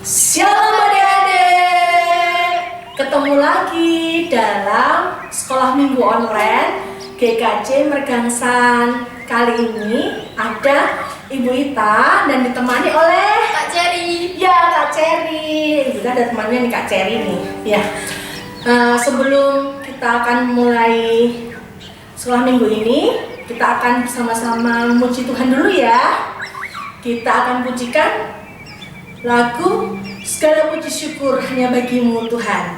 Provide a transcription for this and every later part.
Shalom adik-adik, ketemu lagi dalam sekolah minggu online GKJ Mergangsan. Kali ini ada Ibu Ita dan ditemani oleh Kak Cherry. Ya, Kak Cherry. Juga ada temannya nih, Kak Cherry nih. Ya. Sebelum kita akan mulai sekolah minggu ini, kita akan bersama-sama memuji Tuhan dulu ya. Kita akan pujikan lagu Segala Puji Syukur Hanya Bagimu Tuhan.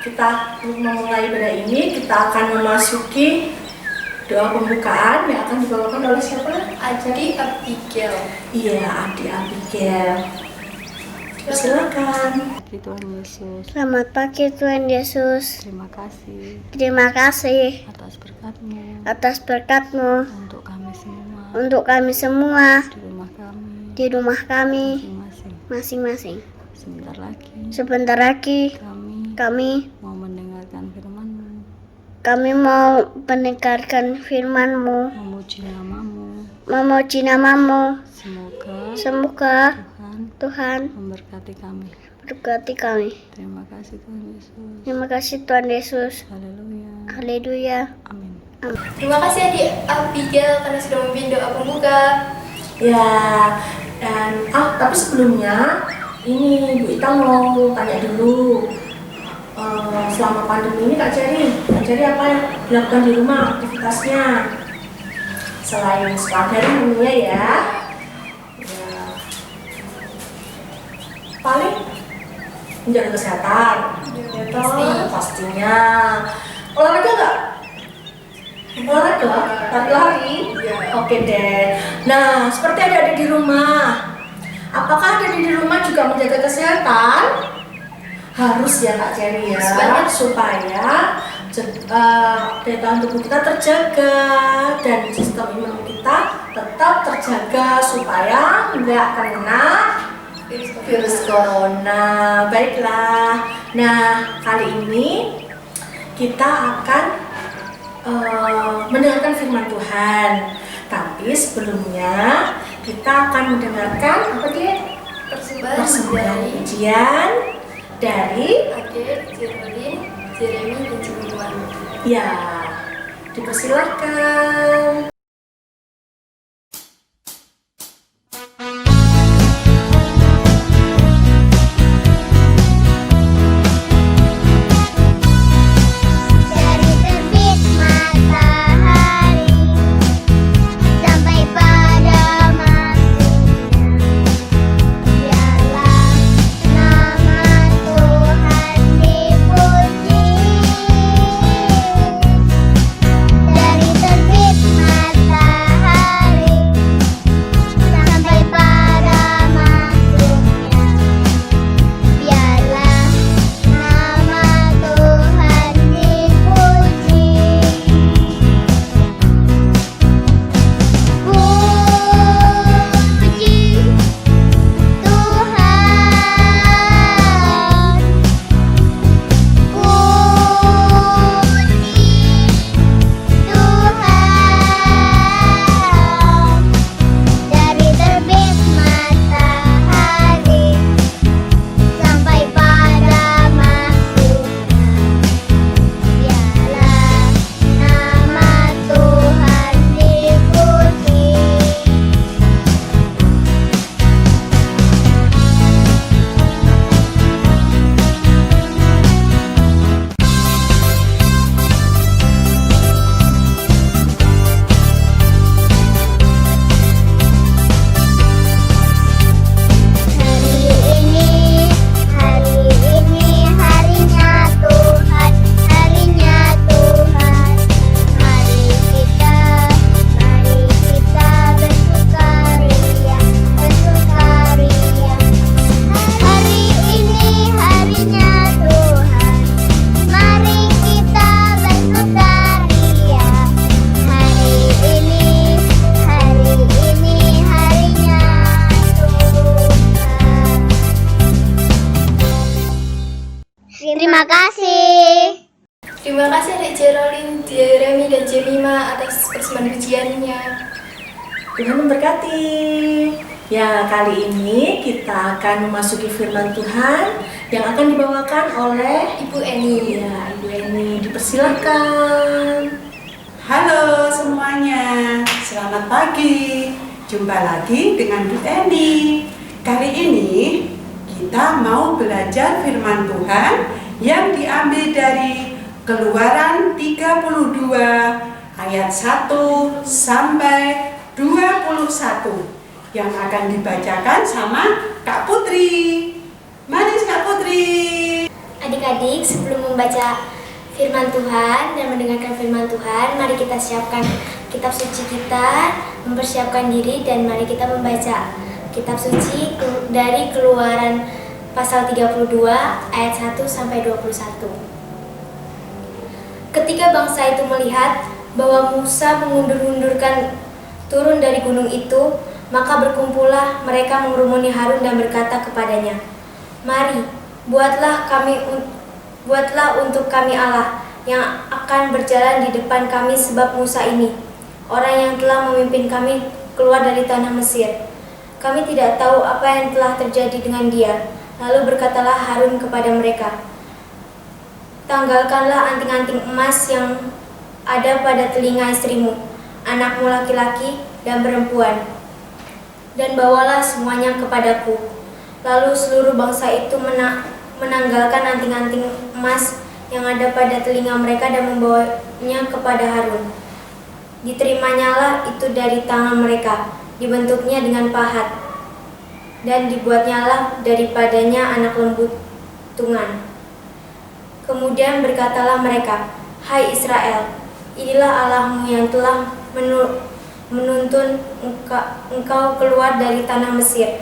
Kita memulai ibadah ini, kita akan memasuki doa pembukaan yang akan dibawakan oleh siapa? Adik Abigail. Iya, Adik Abigail. Silakan. Tuhan Yesus, Selamat pagi Tuhan Yesus. terima kasih Terima kasih atas berkat-Mu atas berkat-Mu untuk kami semua untuk kami semua di rumah kami di rumah kami masing-masing. masing-masing. Sebentar lagi Kami mau mendengarkan firman-Mu, kami mau mendengarkan firman-Mu, memuji nama-Mu. memuji namamu. Semoga Semoga Tuhan Tuhan memberkati kami. berkati kami. Terima kasih Tuhan Yesus. Terima kasih Tuhan Yesus. Haleluya. Haleluya. Amin. Terima kasih Adik Abigail karena sudah memimpin doa pembuka. Ya, dan tapi sebelumnya ini Bu Ita mau tanya dulu. Selama pandemi ini Kak Cherry apa yang dilakukan di rumah aktivitasnya? Selain sekolah daring tentunya ya. Paling menjaga kesehatan. Pastinya. Olahraga nggak? Olahraga? Lari-lari? Oke deh. Nah, seperti ada di rumah. Apakah ada di rumah juga menjaga kesehatan? Harus ya Kak Cherry ya, supaya daya tahan tubuh kita terjaga dan sistem imun kita tetap terjaga supaya nggak kena virus corona. Baiklah, nah kali ini kita akan mendengarkan firman Tuhan. Tapi sebelumnya kita akan mendengarkan apa dia? Persembahan pujian dari Ade, Jerolin, Jeremy, dan Jemima. ya, dipersilakan. Dari terbit matahari sampai pada masuknya, biarlah nama Tuhan dipuji. Dari terbit matahari sampai pada masuknya, biarlah nama Tuhan dipuji. Puji Tuhan, dari terbit matahari sampai pada masuknya, biarlah nama Tuhan dipuji. Hari ini harinya Tuhan, harinya Tuhan. Mari kita bersukaria, bersukaria. Hari ini harinya Tuhan, mari kita bersukaria. Hari ini harinya Tuhan. Terima kasih. Terima kasih Adik Jerolin, Jeremy, dan Jemima atas persembahan pujiannya. Tuhan memberkati. Ya, kali ini kita akan memasuki firman Tuhan yang akan dibawakan oleh Ibu Eni. ya, Ibu Eni. Dipersilakan. Halo semuanya, selamat pagi. Jumpa lagi dengan Bu Eni. Kali ini kita mau belajar firman Tuhan yang diambil dari Keluaran 32 ayat 1 sampai 21 yang akan dibacakan sama Kak Putri. Mari Kak Putri. Adik-adik, sebelum membaca firman Tuhan dan mendengarkan firman Tuhan, mari kita siapkan kitab suci kita, mempersiapkan diri, dan mari kita membaca kitab suci dari Keluaran pasal 32 ayat 1 sampai 21. Ketika bangsa itu melihat bahwa Musa mengundur-undurkan turun dari gunung itu, maka berkumpullah mereka mengerumuni Harun dan berkata kepadanya, "Mari, buatlah untuk kami Allah yang akan berjalan di depan kami, sebab Musa ini orang yang telah memimpin kami keluar dari tanah Mesir. Kami tidak tahu apa yang telah terjadi dengan dia." Lalu berkatalah Harun kepada mereka, "Tanggalkanlah anting-anting emas yang ada pada telinga istrimu, anakmu laki-laki dan perempuan, dan bawalah semuanya kepadaku." Lalu seluruh bangsa itu menanggalkan anting-anting emas yang ada pada telinga mereka dan membawanya kepada Harun. Diterimanya itu dari tangan mereka, dibentuknya dengan pahat, dan dibuatnyalah daripadanya anak lembu tungan. Kemudian berkatalah mereka, "Hai Israel, inilah Allahmu yang telah menuntun engkau keluar dari tanah Mesir."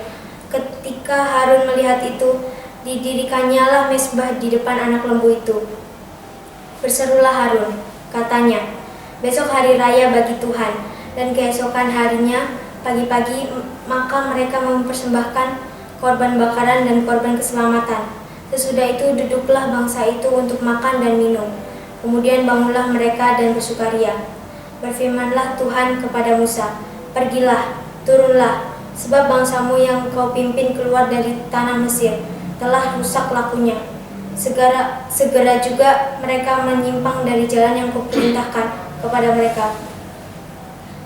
Ketika Harun melihat itu, didirikannya mezbah di depan anak lembu itu. Berserulah Harun, katanya, "Besok hari raya bagi Tuhan," dan keesokan harinya pagi-pagi maka mereka mempersembahkan korban bakaran dan korban keselamatan. Sesudah itu duduklah bangsa itu untuk makan dan minum. Kemudian bangunlah mereka dan bersukaria. Berfirmanlah Tuhan kepada Musa, "Pergilah, turunlah, sebab bangsamu yang kau pimpin keluar dari tanah Mesir telah rusak lakunya. Segera juga mereka menyimpang dari jalan yang kuperintahkan kepada mereka.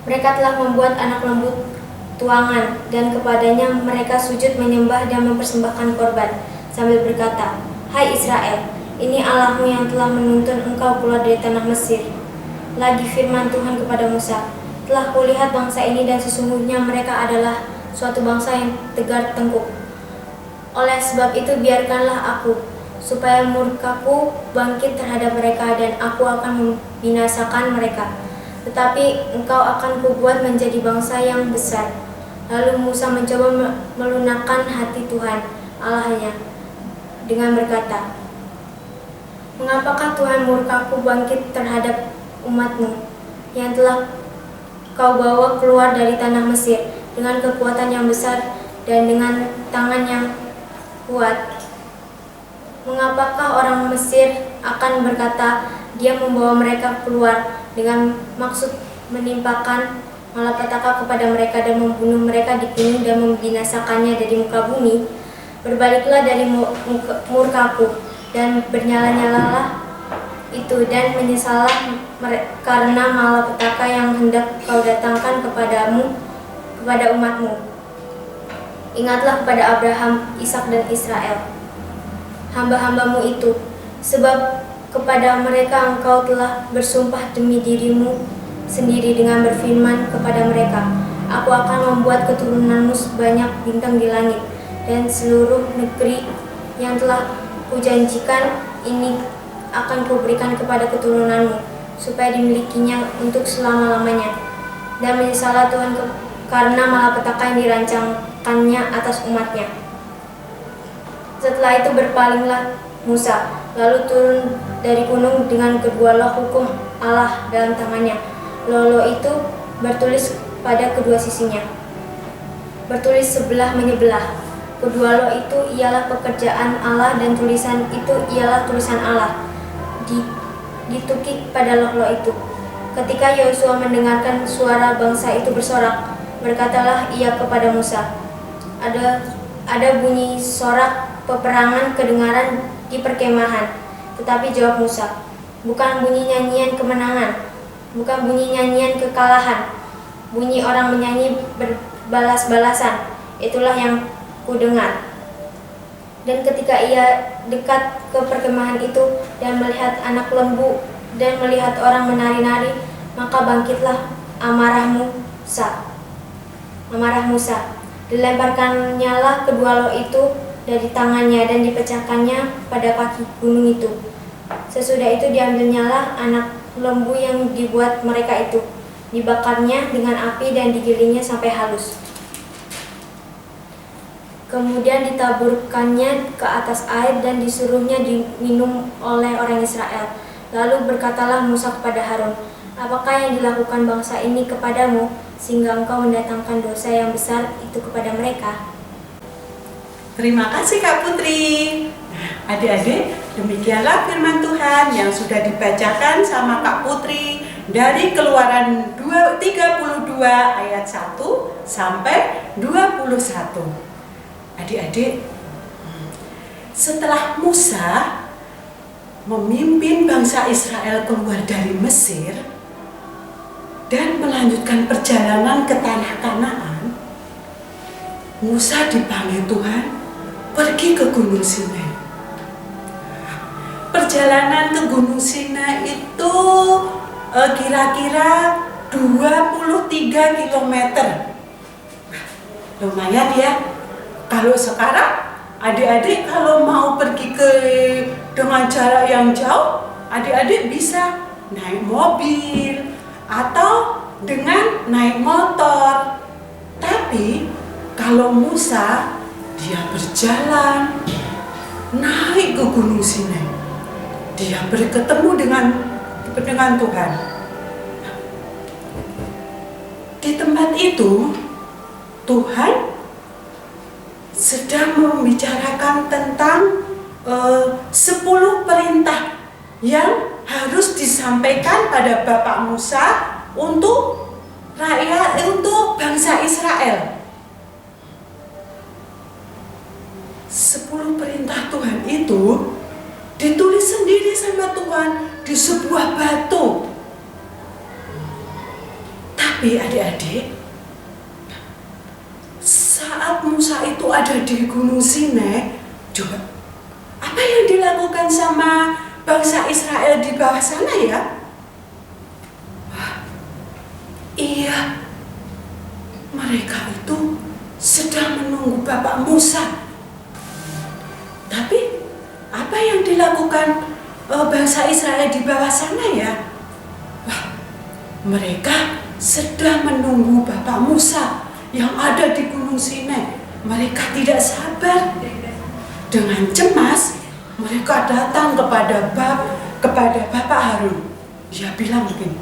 Mereka telah membuat anak lembu tuangan, dan kepadanya mereka sujud menyembah dan mempersembahkan korban, sambil berkata, 'Hai Israel, ini Allahmu yang telah menuntun engkau keluar dari tanah Mesir.' Lagi firman Tuhan kepada Musa, 'Telah kulihat bangsa ini dan sesungguhnya mereka adalah suatu bangsa yang tegar tengkuk. Oleh sebab itu biarkanlah aku, supaya murkaku bangkit terhadap mereka dan aku akan membinasakan mereka. Tetapi engkau akan kubuat menjadi bangsa yang besar.' Lalu Musa mencoba melunakkan hati Tuhan Allahnya dengan berkata, 'Mengapakah Tuhan murkaku bangkit terhadap umatmu yang telah kau bawa keluar dari tanah Mesir dengan kekuatan yang besar dan dengan tangan yang kuat? Mengapakah orang Mesir akan berkata, dia membawa mereka keluar dengan maksud menimpakan malapetaka kepada mereka dan membunuh mereka di gunung dan membinasakannya dari muka bumi? Berbaliklah dari murkaku dan bernyala-nyalalah itu dan menyesallah karena malapetaka yang hendak kau datangkan kepada umatmu. Ingatlah kepada Abraham, Ishak dan Israel, hamba-hambamu itu, sebab kepada mereka engkau telah bersumpah demi dirimu sendiri dengan berfirman kepada mereka, aku akan membuat keturunanmu sebanyak bintang di langit, dan seluruh negeri yang telah kujanjikan ini akan kuberikan kepada keturunanmu, supaya dimilikinya untuk selama-lamanya. Dan menyesallah Tuhan karena malapetaka yang dirancangkannya atas umatnya.' Setelah itu berpalinglah Musa, lalu turun dari gunung dengan kedua loh hukum Allah dalam tangannya. Loh itu bertulis pada kedua sisinya, bertulis sebelah menyebelah. Kedua loh itu ialah pekerjaan Allah dan tulisan itu ialah tulisan Allah. Ditukik pada loh itu. Ketika Yosua mendengarkan suara bangsa itu bersorak, berkatalah ia kepada Musa, ada bunyi sorak peperangan kedengaran di perkemahan. Tetapi jawab Musa, bukan bunyi nyanyian kemenangan, bukan bunyi nyanyian kekalahan, bunyi orang menyanyi berbalas-balasan, itulah yang kudengar. Dan ketika ia dekat ke perkemahan itu dan melihat anak lembu dan melihat orang menari-nari, maka bangkitlah amarah Musa. Dilemparkannyalah kedua loh itu dari tangannya dan dipecahkannya pada kaki gunung itu. Sesudah itu diambilnyalah anak lembu yang dibuat mereka itu, dibakarnya dengan api dan digilingnya sampai halus. Kemudian ditaburkannya ke atas air dan disuruhnya diminum oleh orang Israel. Lalu berkatalah Musa kepada Harun, apakah yang dilakukan bangsa ini kepadamu, sehingga engkau mendatangkan dosa yang besar itu kepada mereka? Terima kasih Kak Putri. Adik-adik, demikianlah firman Tuhan yang sudah dibacakan sama Kak Putri dari Keluaran 32 ayat 1 sampai 21. Adik-adik, setelah Musa memimpin bangsa Israel keluar dari Mesir dan melanjutkan perjalanan ke tanah Kanaan, Musa dipanggil Tuhan pergi ke Gunung Sinai. Perjalanan ke Gunung Sinai itu kira-kira 23 km. Lumayan ya. Kalau sekarang adik-adik kalau mau pergi dengan jarak yang jauh, adik-adik bisa naik mobil atau dengan naik motor. Tapi kalau Musa, dia berjalan naik ke Gunung Sinai. Dia bertemu dengan Tuhan. Di tempat itu Tuhan sedang membicarakan tentang 10 perintah yang harus disampaikan pada Bapak Musa untuk untuk bangsa Israel. 10 perintah Tuhan itu ditulis sendiri sama Tuhan di sebuah batu. Tapi adik-adik, saat Musa itu ada di Gunung Sinai, coba apa yang dilakukan sama bangsa Israel di bawah sana ya? Iya, mereka itu sedang menunggu Bapak Musa. Tapi apa yang dilakukan bangsa Israel di bawah sana ya? Wah, mereka sedang menunggu Bapak Musa yang ada di Gunung Sinai. Mereka tidak sabar. Dengan cemas, mereka datang kepada Bapak Harun. Dia bilang begini,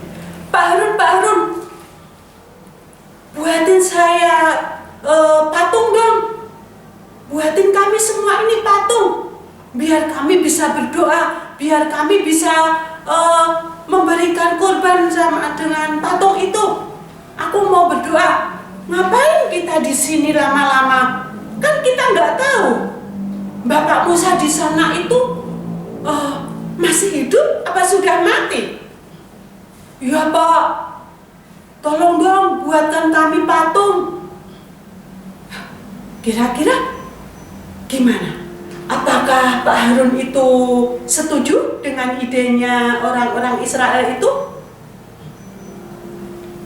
Pak Harun, buatin saya patung dong. Buatin kami semua ini patung. Biar kami bisa berdoa, biar kami bisa memberikan korban sama dengan patung itu. Aku mau berdoa. Ngapain kita di sini lama-lama? Kan kita nggak tahu Bapak Musa di sana itu masih hidup apa sudah mati? Ya Pak, tolong dong buatkan kami patung. Kira-kira gimana? Apakah Pak Harun itu setuju dengan idenya orang-orang Israel itu?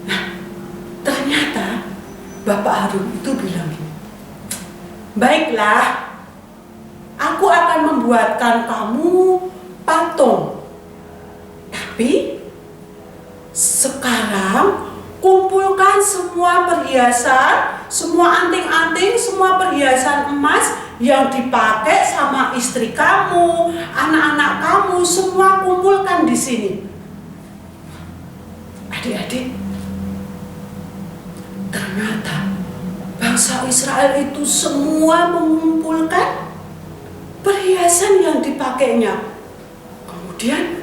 Nah, ternyata Bapak Harun itu bilang, baiklah, aku akan membuatkan kamu patung. Tapi sekarang kumpulkan semua perhiasan, semua anting-anting, semua perhiasan emas yang dipakai sama istri kamu, anak-anak kamu, semua kumpulkan di sini. Adik-adik, ternyata bangsa Israel itu semua mengumpulkan perhiasan yang dipakainya. Kemudian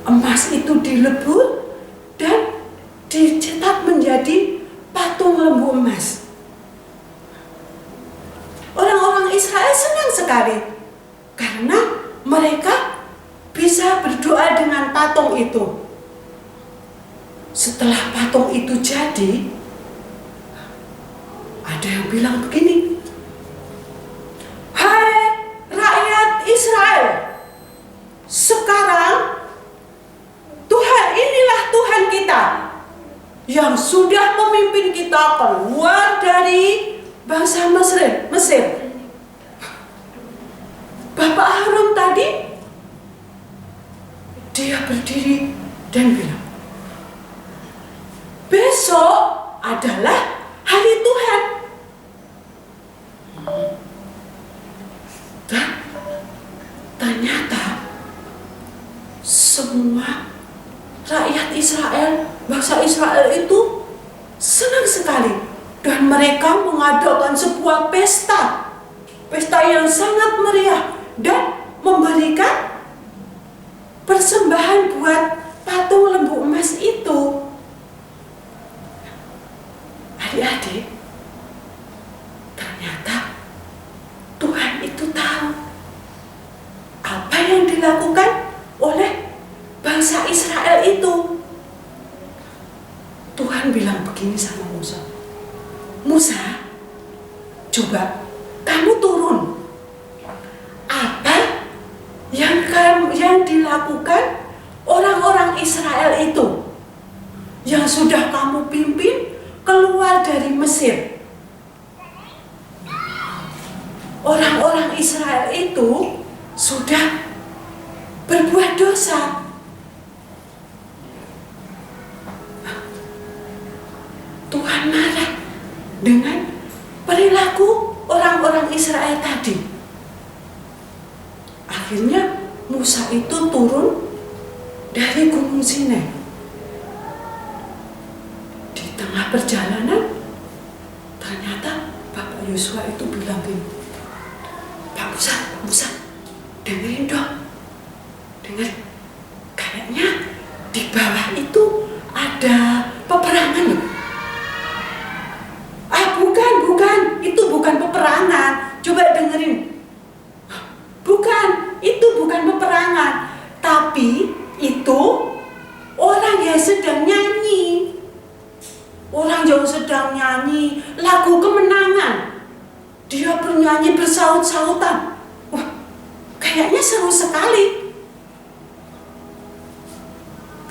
emas itu dilebur dan dicetak menjadi patung lembu emas. Orang-orang Israel senang sekali karena mereka bisa berdoa dengan patung itu. Setelah patung itu jadi, ada yang bilang begini, hai rakyat Israel, sekarang Tuhan inilah Tuhan kita yang sudah memimpin kita keluar dari bangsa Mesir. Bapak Harun tadi, dia berdiri dan bilang, besok adalah hari Tuhan. Dan ternyata semua rakyat Israel, bangsa Israel itu senang sekali. Dan mereka mengadakan sebuah pesta yang sangat meriah dan memberikan persembahan buat patung lembu emas itu. Adik-adik, ternyata Tuhan itu tahu apa yang dilakukan oleh bangsa Israel itu. Tuhan bilang begini sama Musa, Musa, coba kamu turun. Apa yang dilakukan orang-orang Israel itu yang sudah kamu pimpin keluar dari Mesir? Orang-orang Israel itu sudah berbuat dosa. Tuhan marah dengan perilaku orang-orang Israel tadi. Akhirnya Musa itu turun dari Gunung Sinai. Di tengah perjalanan, ternyata Bapak Yosua itu bilang gini, Pak Musa, dengerin dong, dengerin. Kayaknya di bawah itu ada sedang nyanyi. Orang yang sedang nyanyi lagu kemenangan. Dia bernyanyi bersaut-sautan. Wah, kayaknya seru sekali.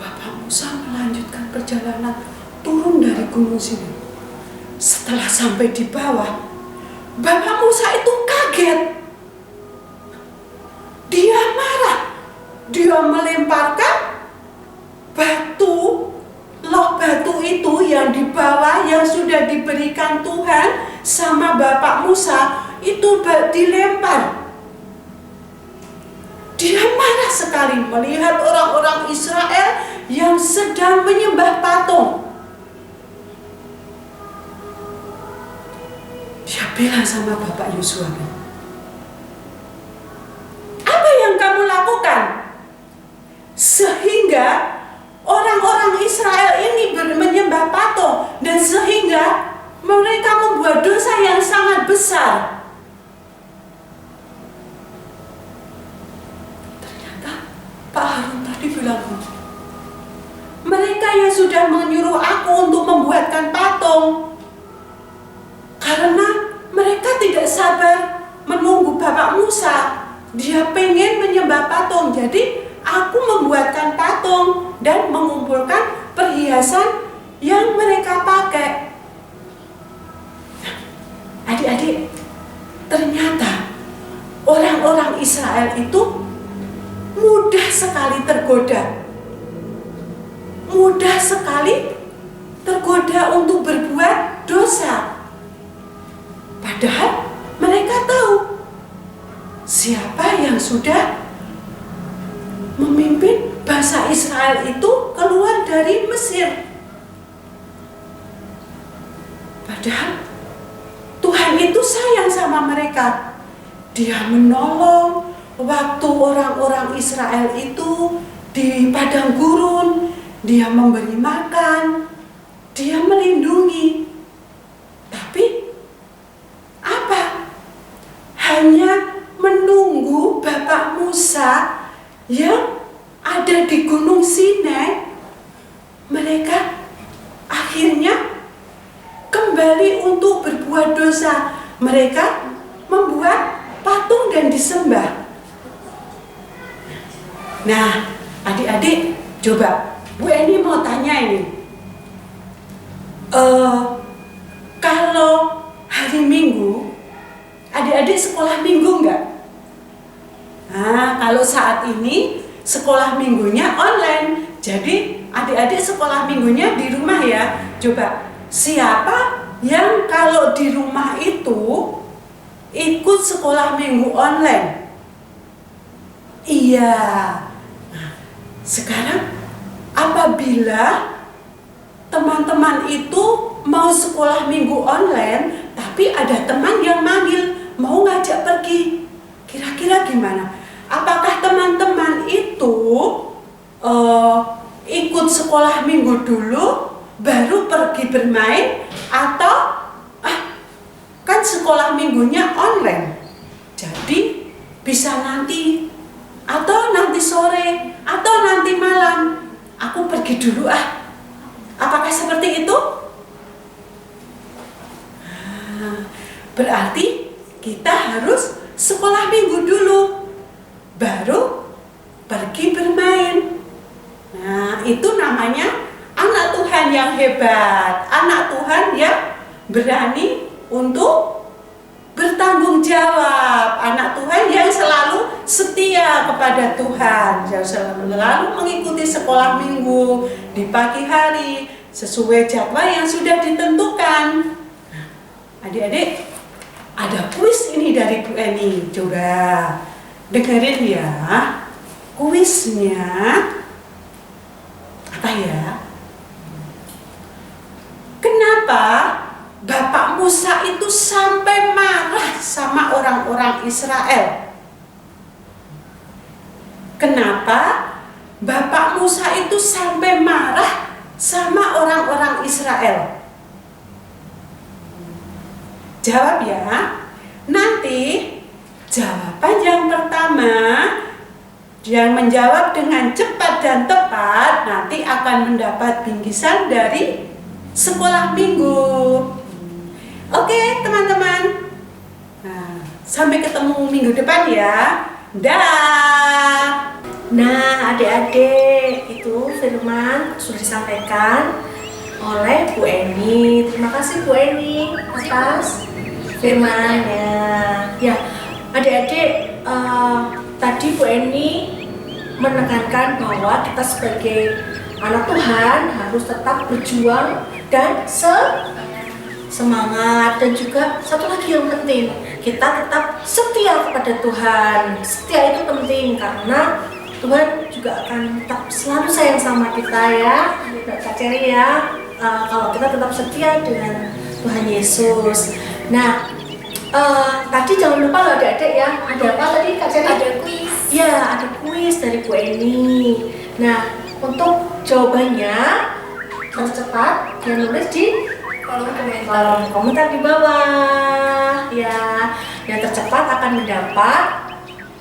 Bapak Musa melanjutkan perjalanan turun dari gunung Sinai. Setelah sampai di bawah, Bapak Musa itu kaget. Dia marah. Dia melemparkan batu, loh batu itu yang di bawah yang sudah diberikan Tuhan sama Bapak Musa itu dilempar. Dia marah sekali melihat orang-orang Israel yang sedang menyembah patung. Dia bilang sama Bapak Yosua, apa yang kamu lakukan sehingga orang-orang Israel ini menyembah patung dan sehingga mereka membuat dosa yang sangat besar? Ternyata Pak Harun tadi bilang, mereka yang sudah menyuruh aku untuk membuatkan patung karena mereka tidak sabar menunggu Bapak Musa. Dia pengen menyembah patung, jadi aku membuatkan patung dan mengumpulkan perhiasan yang mereka pakai. Adik-adik, ternyata orang-orang Israel itu mudah sekali tergoda. Mudah sekali tergoda untuk berbuat dosa. Padahal mereka tahu siapa yang sudah memimpin bangsa Israel itu keluar dari Mesir. Padahal Tuhan itu sayang sama mereka. Dia menolong waktu orang-orang Israel itu di padang gurun. Dia memberi makan, dia melindungi. Tapi apa? Hanya menunggu Bapak Musa yang ada di Gunung Sinai, mereka akhirnya kembali untuk berbuat dosa. Mereka membuat patung dan disembah. Nah, adik-adik, coba Bu Eni mau tanya ini. Kalau hari Minggu, adik-adik sekolah minggu enggak? Nah, kalau saat ini sekolah minggunya online. Jadi adik-adik sekolah minggunya di rumah ya. Coba, siapa yang kalau di rumah itu ikut sekolah minggu online? Iya. Nah, sekarang apabila teman-teman itu mau sekolah minggu online, tapi ada teman yang manggil mau ngajak pergi, kira-kira gimana? Apakah teman-teman itu ikut sekolah minggu dulu, baru pergi bermain, atau kan sekolah minggunya online, jadi bisa nanti, atau nanti sore, atau nanti malam, aku pergi dulu Apakah seperti itu? Berarti kita harus sekolah minggu dulu, baru pergi bermain. Nah, itu namanya anak Tuhan yang hebat, anak Tuhan yang berani untuk bertanggung jawab, anak Tuhan yang selalu setia kepada Tuhan, yang selalu mengikuti sekolah minggu di pagi hari sesuai jadwal yang sudah ditentukan. Adik-adik, ada kuis ini dari Bu Eni, coba dengerin ya. Kuisnya apa ya? Kenapa Bapak Musa itu sampai marah sama orang-orang Israel? Kenapa Bapak Musa itu sampai marah sama orang-orang Israel? Jawab ya. Nanti jawaban yang pertama yang menjawab dengan cepat cepat dan tepat nanti akan mendapat bingkisan dari sekolah minggu. Oke teman-teman, nah, sampai ketemu minggu depan ya. Dah. Nah, adik-adik, itu firman sudah disampaikan oleh Bu Eni. Terima kasih Bu Eni atas firmannya. Ya, adik-adik, tadi Bu Eni menekankan bahwa kita sebagai anak Tuhan harus tetap berjuang dan semangat, dan juga satu lagi yang penting, kita tetap setia kepada Tuhan. Setia itu penting karena Tuhan juga akan tetap selalu sayang sama kita ya, Kak Ceri ya. Kalau kita tetap setia dengan Tuhan Yesus. Nah, tadi jangan lupa loh adik-adik ya. Ada apa tadi Kak Ceri? Ada kuis. Ya, ada kuis dari Bu Eni. Nah, untuk jawabannya tercepat yang nulis di kolom komentar di bawah. Ya, yang tercepat akan mendapat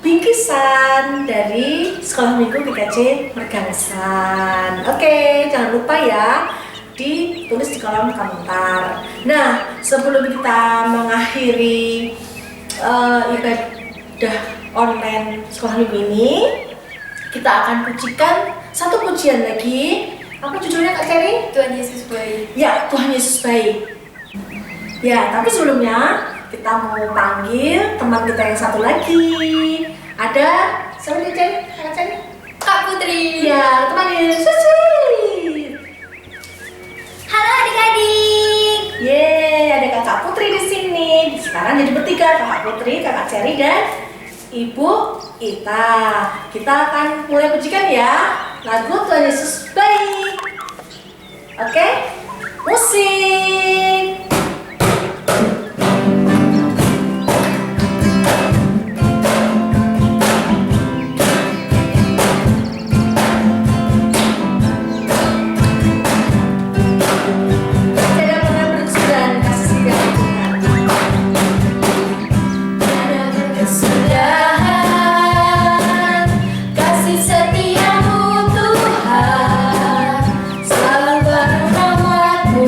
bingkisan dari Sekolah Minggu GKJ Mergangsan. Oke, jangan lupa ya ditulis di kolom komentar. Nah, sebelum kita mengakhiri ibadah online Sekolah Minggu ini, kita akan pujikan satu pujian lagi. Apa judulnya Kak Ceri? Tuhan Yesus baik. Ya, Tuhan Yesus baik. Ya, tapi sebelumnya kita mau panggil teman kita yang satu lagi. Ada siapa nih, Ceri? Kak Ceri? Kak Putri. Ya, teman Yesus. Halo adik-adik. Yeay, ada Kakak Putri di sini. Sekarang jadi bertiga, Kakak Putri, Kakak Ceri, dan Ibu Ita. Kita akan mulai pujikan ya lagu Tuhan Yesus baik. Oke, musik. Kasih setiamu Tuhan, selalu berrahmat-Mu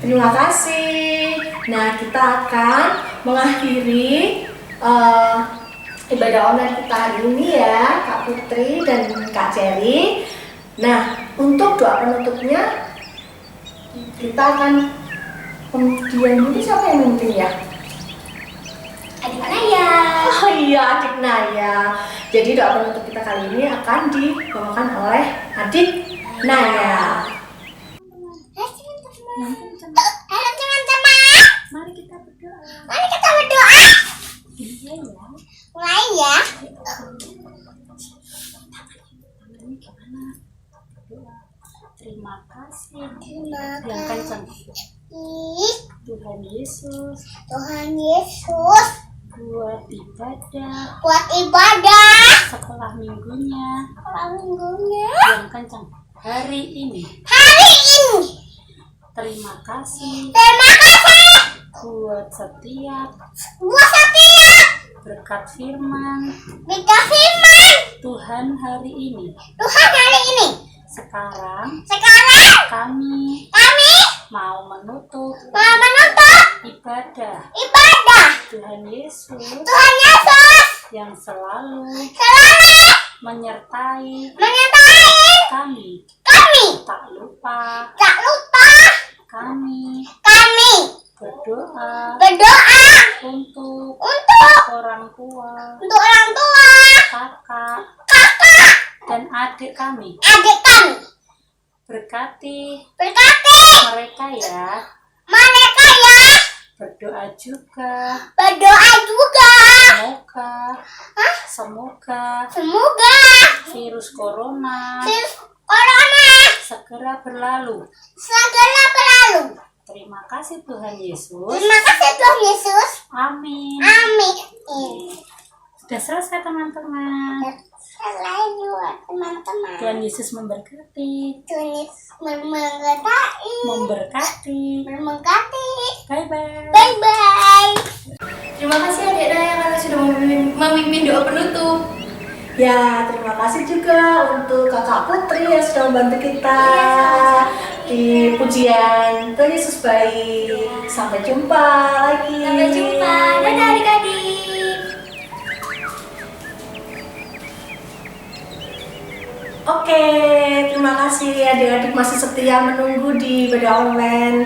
Terima kasih. Nah, kita akan mengakhiri ibadah online kita hari ini ya, Kak Putri dan Kak Cherry. Nah, untuk doa penutupnya kita akan memimpin siapa yang memimpin ya? Adik Naya. Oh iya, adik Naya. Jadi doa penutup kita kali ini akan dibawakan oleh adik Naya. Halo teman-teman. Mari kita berdoa. Mari kita berdoa. Mulai ya. Terima kasih Terima yang kencang. kasih Tuhan Yesus Tuhan Yesus buat ibadah buat ibadah setelah minggunya minggunya yang kencang hari ini. hari ini. Terima kasih Terima kasih buat setiap buat setiap berkat firman berkat firman Tuhan hari ini. Tuhan hari ini. Sekarang Kami kami mau menutup mau menutup ibadah ibadah Tuhan Yesus Tuhan Yesus yang selalu selalu menyertai menyertai kami. kami. Tak lupa Tak lupa kami kami berdoa berdoa untuk untuk orang tua, orang tua, kakak, dan adik kami. adik kami. Berkati Berkati mereka ya. mereka ya. Berdoa juga. Berdoa juga. Semoga Semoga virus corona virus corona segera berlalu. segera berlalu. Terima kasih Tuhan Yesus. Terima kasih Tuhan Yesus. Amin. Amin. Sudah selesai teman-teman. Selain buat teman-teman. Tuhan Yesus memberkati. Tuhan Yesus memberkati. Memberkati. Bye-bye. Bye bye. Terima kasih Adik Naya karena sudah memimpin doa penutup. Ya, terima kasih juga untuk Kakak Putri yang sudah membantu kita di pujian. Tuhan Yesus baik. Sampai jumpa lagi. Sampai jumpa. Dadah adik-adik. Oke, terima kasih adik-adik masih setia menunggu di ibadah online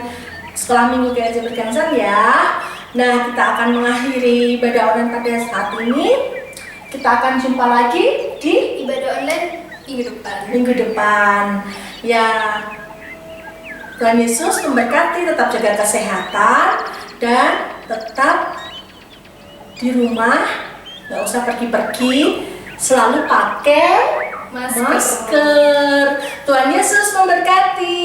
Sekolah Minggu GRJ Bergangsaan ya. Nah, kita akan mengakhiri ibadah online pada saat ini. Kita akan jumpa lagi di Ibadah online minggu depan. Ya, Tuhan Yesus memberkati, tetap jaga kesehatan dan tetap di rumah, nggak usah pergi-pergi, selalu pakai masker. Tuhan Yesus memberkati.